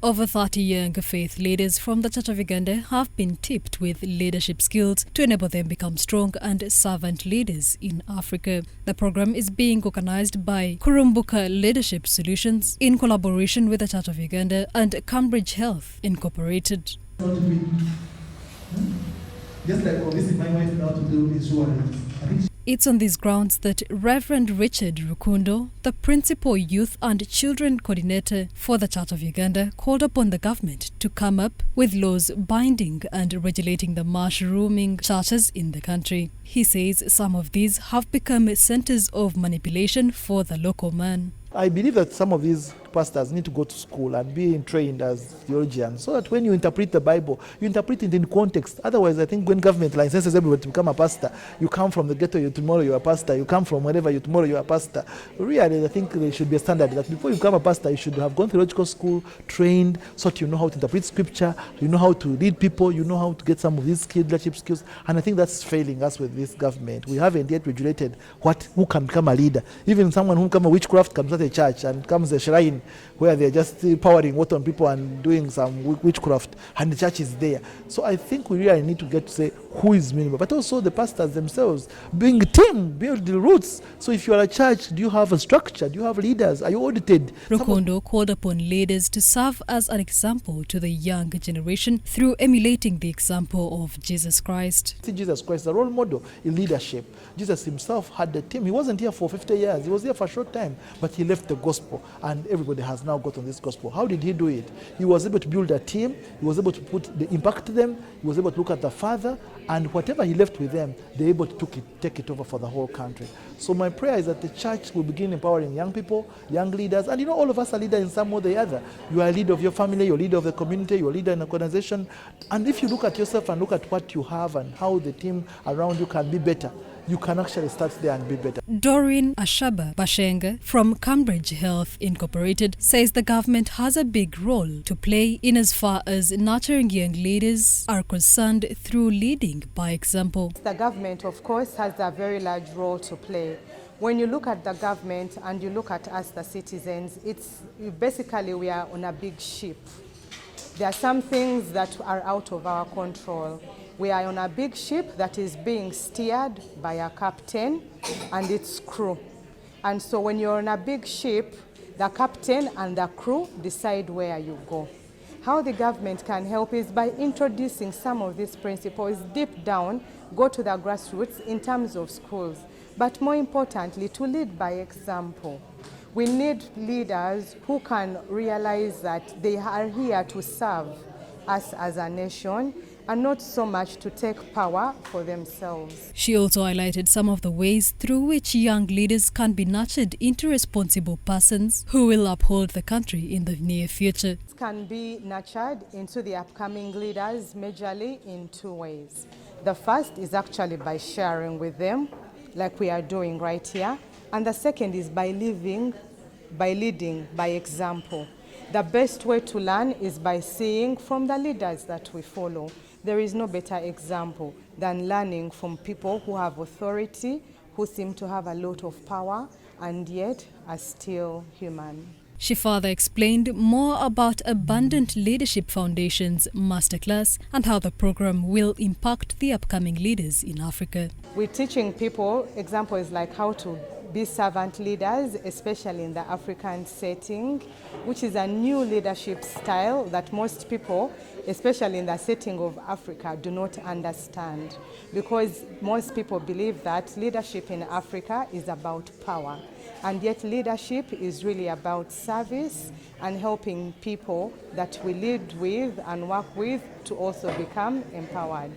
Over 30 young faith leaders from the Church of Uganda have been tipped with leadership skills to enable them become strong and servant leaders in Africa. The program is being organized by Kurumbuka Leadership Solutions in collaboration with the Church of Uganda and Cambridge Health Incorporated. Just like convincing my wife now to do insurance. It's on these grounds that Rev Richard Rukundo, the Principal Youth and Children Coordinator for the Church of Uganda, called upon the government to come up with laws binding and regulating the mushrooming churches in the country. He says some of these have become centers of manipulation for the local man. I believe that some of these pastors need to go to school and be trained as theologians so that when you interpret the Bible, you interpret it in context. Otherwise, I think when government licenses everybody to become a pastor, you come from the ghetto, tomorrow you're a pastor, you come from wherever, tomorrow you're a pastor. Really, I think there should be a standard that before you become a pastor, you should have gone theological school, trained, so that you know how to interpret scripture, you know how to lead people, you know how to get some of these leadership skills. And I think that's failing us with this government. We haven't yet regulated who can become a leader. Even someone who becomes a witchcraft can start a church and comes a shrine where they're just pouring water on people and doing some witchcraft, and the church is there. So I think we really need to get to say who is minimum, but also the pastors themselves, being a team, build the roots. So if you are a church, do you have a structure? Do you have leaders? Are you audited? Rukundo called upon leaders to serve as an example to the young generation through emulating the example of Jesus Christ. Jesus Christ is a role model in leadership. Jesus himself had a team. He wasn't here for 50 years. He was here for a short time, but he left the gospel, and everybody has now got on this gospel. How did he do it? He was able to build a team. He was able to impact them. He was able to look at the Father, and whatever he left with them, they're able to take it over for the whole country. So my prayer is that the church will begin empowering young people, young leaders, and all of us are leaders in some way or the other. You are a leader of your family, you're a leader of the community, you're a leader in an organization, and if you look at yourself and look at what you have and how the team around you can be better, you can actually start there and be better. Doreen Ashaba Bashenga from Cambridge Health Incorporated says the government has a big role to play in as far as nurturing young leaders are concerned through leading by example. The government, of course, has a very large role to play. When you look at the government and you look at us, the citizens, it's basically we are on a big ship. There are some things that are out of our control. We are on a big ship that is being steered by a captain and its crew. And so when you're on a big ship, the captain and the crew decide where you go. How the government can help is by introducing some of these principles deep down, go to the grassroots in terms of schools. But more importantly, to lead by example. We need leaders who can realize that they are here to serve us as a nation and not so much to take power for themselves. She also highlighted some of the ways through which young leaders can be nurtured into responsible persons who will uphold the country in the near future. It can be nurtured into the upcoming leaders majorly in two ways. The first is actually by sharing with them, like we are doing right here. And the second is by leading by example. The best way to learn is by seeing from the leaders that we follow. There is no better example than learning from people who have authority, who seem to have a lot of power, and yet are still human. She further explained more about Abundant Leadership Foundation's masterclass and how the program will impact the upcoming leaders in Africa. We're teaching people examples like how to be servant leaders, especially in the African setting, which is a new leadership style that most people, especially in the setting of Africa, do not understand. Because most people believe that leadership in Africa is about power. And yet leadership is really about service and helping people that we lead with and work with to also become empowered.